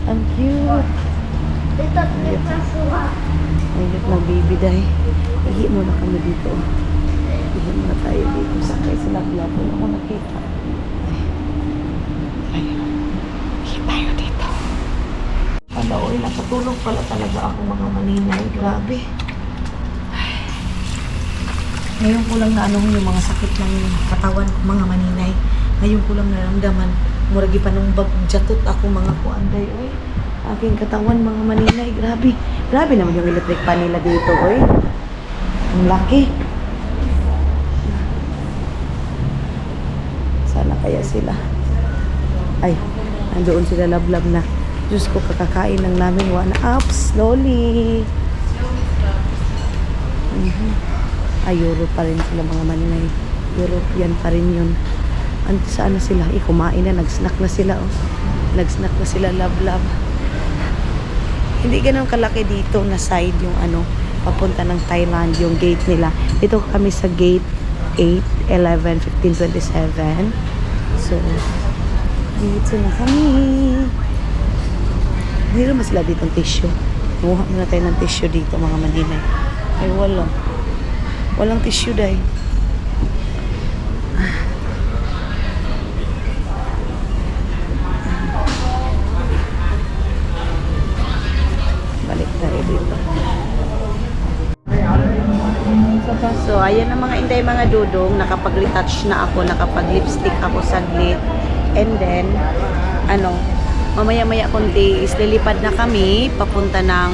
A: ang cute. Ang cute ng baby dahil ihi muna kami dito. Ihi muna tayo dito. Sakay sila vlog. Wala ko nakita. Ihi tayo dito. Nakatulog pala talaga ako mga maninay. Grabe. Ngayon ko lang naanong yung mga sakit ng katawan ko mga maninay. Ngayon ko lang naramdaman. Muragi pa nung jatot ako mga kuanday. Aking katawan mga maninay. Grabe naman yung electric pan nila dito. Ang laki. Sana kaya sila. Ay, nandoon sila lablab na. Diyos ko, kakakain lang namin. Up, slowly. Ay, Euro pa rin sila mga maninay. European pa rin yun. Saan na sila? Kumain na, nag-snack na sila, oh. Nag-snack na sila, love. Hindi ganun kalaki dito na side yung papunta ng Thailand, yung gate nila. Dito kami sa gate 8, 11, 15, 27. So, dito na kami. Hindi naman sila dito ng tissue. Kumuha muna tayo ng tissue dito, mga maninay. Ay, wala. Walang tissue, day. Balik tayo dito. So, ayan ang mga inday, mga dudong. Nakapag-retouch na ako, nakapag-lipstick ako saglit. And then, mamaya-maya konti is lilipad na kami papunta ng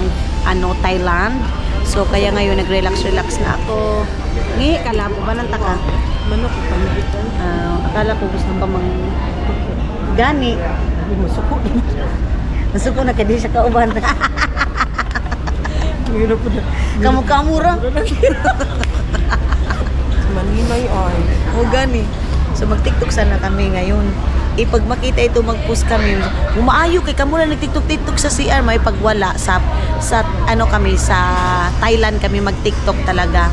A: Thailand. So, kaya ngayon nag-relax na ako. Kalabo ba ng taka?
B: Manok ko
A: Akala ko gusto pa gani. Masuko na kadi siya kauban. Kamu-kamura.
B: Maninay ay.
A: O gani. So mag-tiktok sana kami ngayon. Pag makita ito, mag-post kami. Umaayo kay kamo na nag-tiktok sa CR, may pagwala sa kami sa Thailand kami mag-tiktok talaga.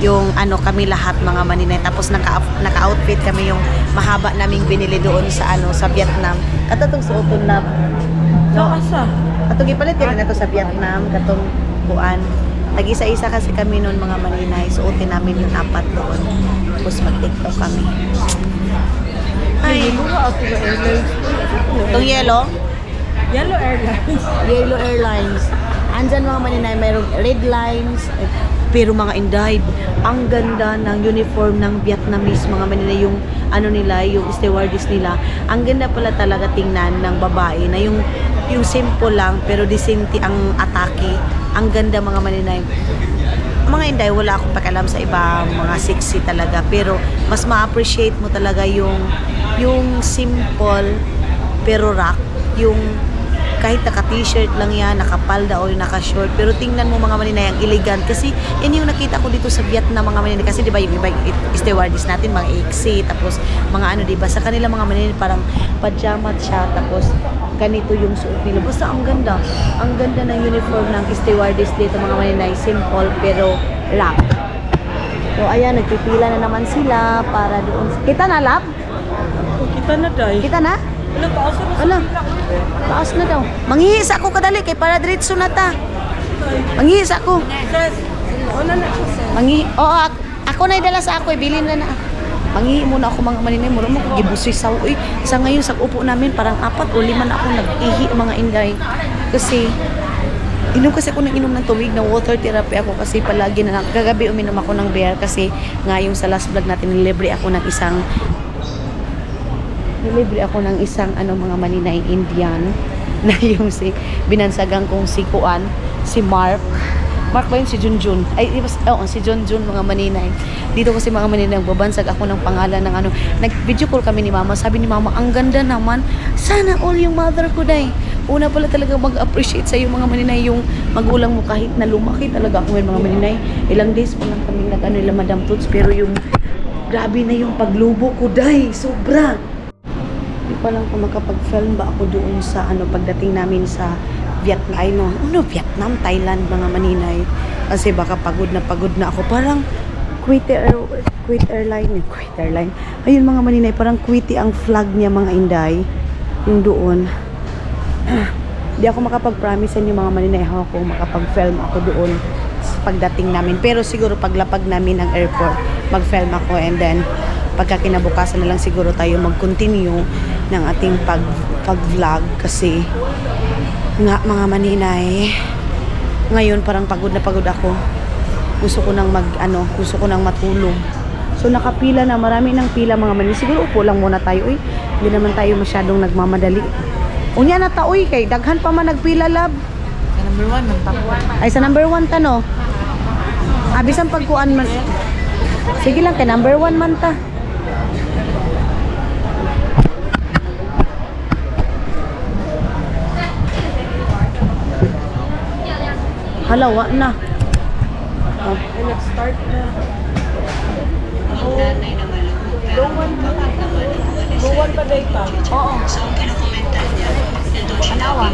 A: Yung kami lahat mga maninay, tapos naka-outfit kami yung mahaba naming binili doon sa sa Vietnam. Katong suoton na.
B: So, asa?
A: Katong ipalit kami na to sa Vietnam, katong kuan. Nag-isa-isa kasi kami noon mga maninay, suotin namin yung 4 doon. Tapos mag-tiktok kami. Ay, itong yellow?
B: Yellow Airlines.
A: Yellow Airlines. Andyan mga maninay, mayroong red lines. Pero mga inday, ang ganda ng uniform ng Vietnamese mga maninay, yung nila, yung stewardess nila. Ang ganda pala talaga tingnan ng babae na yung simple lang pero disente ang atake. Ang ganda mga maninay. Mga inday, wala akong pakialam sa iba, mga sexy talaga, pero mas ma-appreciate mo talaga yung simple pero rock, yung kahit naka-t-shirt lang yan, naka-palda o naka-short, pero tingnan mo mga maninay, ang elegant. Kasi yan yung nakita ko dito sa Vietnam mga maninay. Kasi di ba yung iba stewardess natin, mga iksi, tapos mga di ba, sa kanila mga maninay parang pajama siya, tapos ganito yung suot nila. Basta ang ganda ng uniform ng stewardess dito mga maninay, simple pero rock. So ayan, nagpipila na naman sila para doon. Kita na, lab?
B: Kita na, day.
A: Kita na?
B: Ano, taas na sa
A: Ala, taas na daw. Manghihis ako kadali kay para diretso na ta. Manghihis ako. Ako na idala sa ako, bilin na na. Manghihi muna ako mga maninay, mura mo gibusoy sa uy. Sa ngayon sa upo namin parang 4 o 5 na ako nag-ihi mga inday. Kasi inom ako ng tubig, na water therapy ako kasi palagi na kagabi uminom ako ng beer kasi ngayong sa last vlog natin nilibre ako ng isang mga maninay Indian na yung binansagan kong si Mark ba yun? Si Junjun. Si Junjun mga maninay. Dito kasi mga maninay, babansag ako ng pangalan ng nag-video call kami ni mama. Sabi ni mama, ang ganda naman. Sana all yung mother ko, day. Una pala talaga mag-appreciate sa yung mga maninay, yung magulang mo kahit na lumaki talaga ako ngayon mga maninay. Ilang days pa lang kami nila Madam Toots, pero yung grabe na yung paglubo ko, day. Sobra. Hindi pa lang kung makapag-film ba ako doon sa pagdating namin sa Vietnam, Thailand mga maninay. Kasi baka pagod na ako. Parang Kuwait Airline. Ayun mga maninay, parang Kuwaiti ang flag niya mga inday. Yung doon. Hindi ako makapag-promise sa inyo mga maninay kung makapag-film ako doon sa pagdating namin. Pero siguro paglapag namin ng airport, mag-film ako, and then pagka kinabukasan na lang siguro tayo mag-continue ng ating pag-vlog kasi nga mga maninay, ngayon parang pagod na pagod ako. Gusto ko nang matulog. So nakapila na, marami ng pila mga maninay. Siguro upo lang muna tayo. Hindi naman tayo masyadong nagmamadali. Unya na taoy kay daghan pa man nagpila, lab.
C: Sa number 1 man ta.
A: Ay sa number 1 tano. Bisan pagkuan man. Sige lang kay number 1 man ta. Halawa na. Oh.
B: Let's start na. Nag-live ka?
D: Oo. Panawa.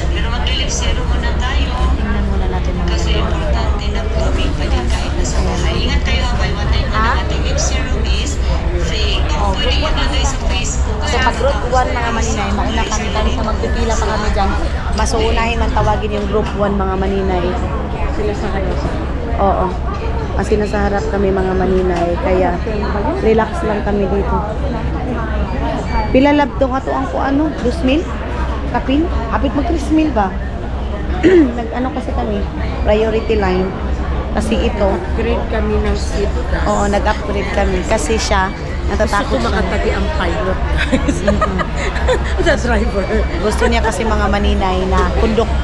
F: Pero mag-relief zero muna tayo.
A: Tingnan muna natin mga
F: Kasi importante na blooming pa din kahit nasa bahay. Ingat kayo habay. One time na natin relief zero is fake. Pwede yan lagay sa Facebook.
A: So pag group 1 mga maninay, mauna kami dahil sa magpipila pa kami dyan. Mas uunahin man tawagin yung group 1 mga maninay.
B: Sila sa harap.
A: Oo. Kasi nasa harap kami mga maninay, kaya relax lang kami dito. Pila lab to nga to ang ko ano? 2,000? Kapin? Apit mag 3,000 ba? Nag-ano kasi kami? Priority line. Kasi ito,
B: Grade kami ng seat.
A: oo, nag-upgrade kami. Kasi siya,
B: Gusto
A: natatakot
B: ko
A: siya.
B: makatagi ang pilot, guys. Sa driver.
A: Gusto niya kasi mga maninay na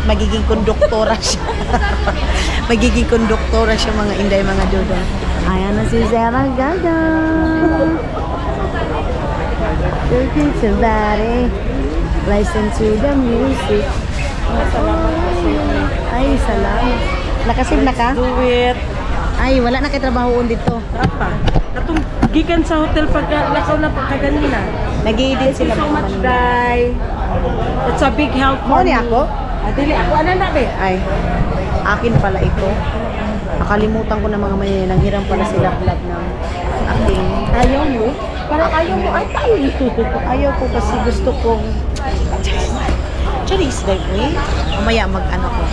A: magiging konduktora siya. Magiging konduktora siya mga inday, mga dudo. Ayan na si Zara Gaga. Looking to body. Listen to the music. Ay, salamat. Nakasave na ka?
B: Do it.
A: Ay, wala na kay trabahoon dito.
B: Apa? Katong gikan sa hotel pagka lakaw na pagkaganina.
A: Nag-i-edit
B: Thank
A: sila
B: you so
A: mga
B: much,
A: maninay.
B: Day. It's a big help
A: Mo
B: for
A: ni
B: me.
A: ako?
B: Dili ako ano na be?
A: Ay, akin pala ito. Nakalimutan ko na mga maninay. Nanghiram pala sila vlog ng acting.
B: Ayaw mo? Parang ayaw mo ay tayo.
A: Ayaw ko kasi gusto kong Charis, dahil ko eh. Mamaya mag-ano ko.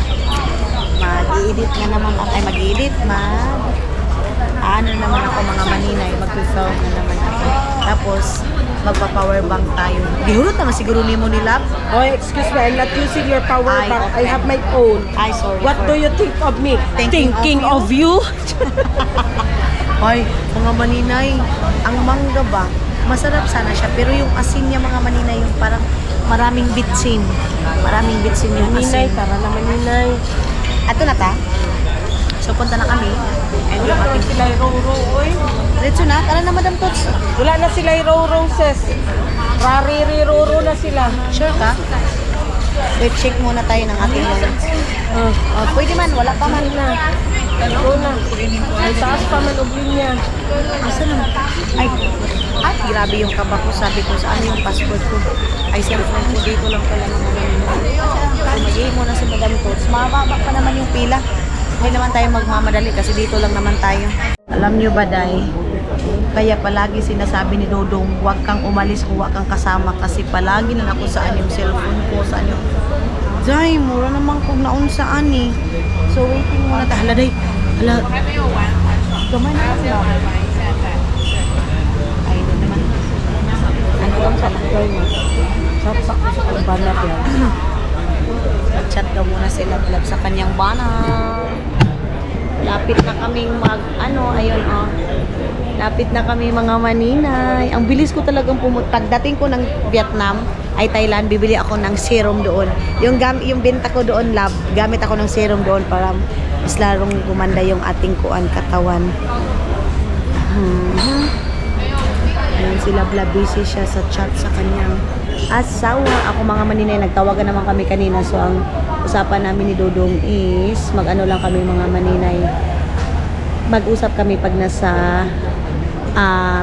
A: Mag-i-edit na naman ako. Ay, mag-i-edit, ano naman ako mga maninay. Mag-film na naman ako. Tapos, magpa-power bank tayo. Gihurot naman siguro ni mo ni Lab.
B: Oh, excuse me, I'm not using your power
A: Ay,
B: bank.
A: okay.
B: I have my own.
A: Ay, sorry.
B: What do you think of me?
A: Thinking
B: of you?
A: Ay, mga maninay, ang mangga ba? Masarap sana siya. Pero yung asin niya mga maninay, yung parang maraming bitsin. Maraming bitsin yung
B: Ninay,
A: asin.
B: tara naman ninay.
A: Ato na ta. So, punta na kami. And
B: Wala
A: yung
B: na
A: ating...
B: sila roro, oy.
A: Diretso na. Tara na, Madam Tots.
B: Wala na sila roro, sis. Rari-roro na sila.
A: Sure ka? Wait, check muna tayo ng ating mga... Oh, pwede man. Wala pa man.
B: na. Ito na. Ang taas pa man ubling niya.
A: Asa na? Ay, grabe yung kaba ko. Sabi ko, saan yung passport ko? Ay, cellphone ko. Dito lang pala naman. Magiging muna si Madam Tots. Mababa pa naman yung pila. Hindi naman tayo magmamadali kasi dito lang naman tayo. Alam nyo ba, Day? Kaya palagi sinasabi ni Dodong, huwag kang umalis kung huwag kang kasama kasi palagi na ako saan yung cellphone ko, saan yung... Day, mura naman kung naun saan eh. So, waiting muna tayo. Hala, Day. Hala. Gamay na lang. Ay, hindi naman. Ano lang sa takloy mo?
B: Saksak ko sa kalbanat yan.
A: Chat daw muna si Lablab sa kanyang banner. Lapit na kaming ayun oh. Lapit na kami mga maninay. Ang bilis ko talagang pumunta. Pagdating ko ng Vietnam, ay Thailand, bibili ako ng serum doon. Yung benta ko doon, Lab, gamit ako ng serum doon para mas larong gumanda yung ating katawan. Ayan, si Lablab, busy siya sa chat sa kanyang asawa. Ako mga maninay, nagtawagan naman kami kanina. So, ang usapan namin ni Dodong is, mag-ano lang kami mga maninay. Mag-usap kami pag nasa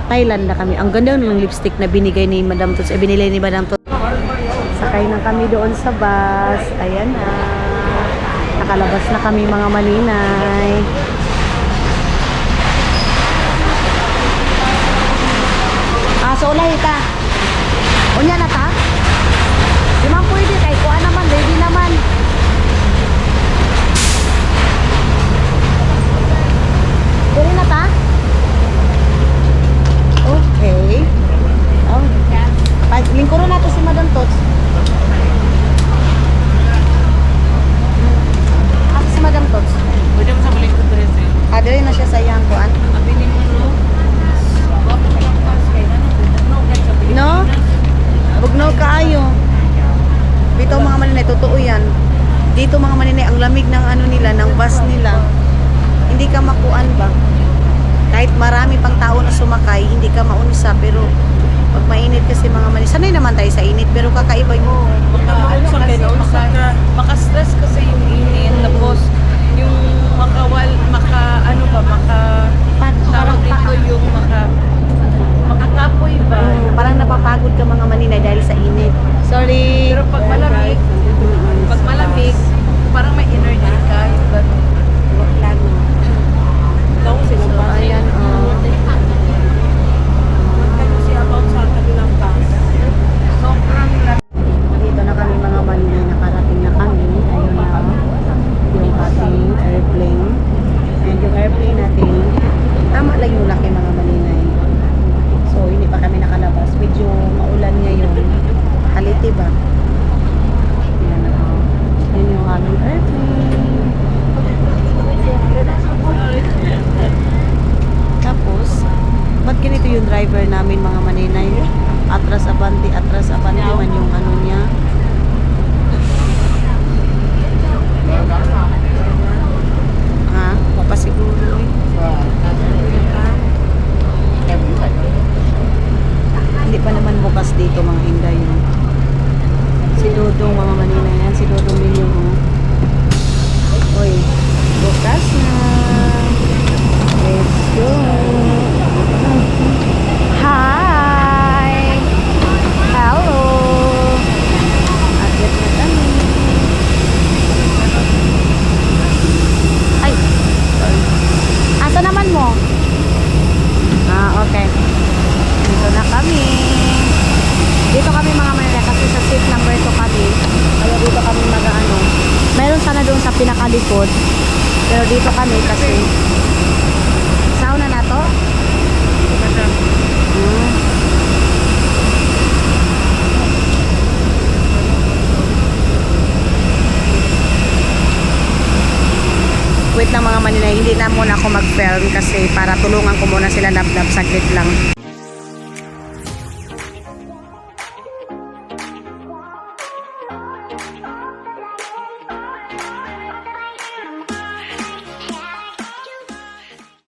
A: Thailand na kami. Ang ganda ng lipstick na binigay ni Madam Tots. Binili ni Madam Tots. Sakay na kami doon sa bus. Ayan na. Nakalabas na kami mga maninay. So ulay ta. Unya na ta? Di man pwede kay kuha naman, ready naman. Pwede na ta? Okay. Oh. Lingkuran nato si Madam Tots. Ate si Madam Tots.
C: Pwede mo sa balik ko dress eh.
A: Adre na siya sa iyang kuan.
C: Abinin mo no.
A: No? Bugnaw kaayo. Dito mga maninay, totoo yan. Dito mga maninay, ang lamig ng nila, ng bus nila. Hindi ka makuan ba? Kahit marami pang tao na sumakay, hindi ka maunsa. Pero pag mainit kasi mga maninay, sanay naman tayo sa init, pero kakaiba yung...
B: Naunsa kayo, naunsa ka.
C: Maka-stress kasi yung init. Tapos, yung tawag dito yung makakapoy ba?
A: Parang napapagod ka mga driver namin mga maninay. Atras abante man yung ano niya. Ha? Papasiguro eh. Hindi pa naman bukas dito mga Inday. Si Dodong mga maninay yan. Si Dodong Million. Uy, bukas na. Let's go. Hi! Hello! Akyat na kami. Ay! Asa naman mo? Okay. Dito na kami. Dito kami mga manila kasi sa seat number 2 kami. Kaya dito kami mag-ano. Meron sana doon sa pinakalikod. Pero dito kami kasi sauna na to? Wait lang mga Manila, hindi na muna ako mag-film kasi para tulungan ko muna sila lab-lab saglit lang.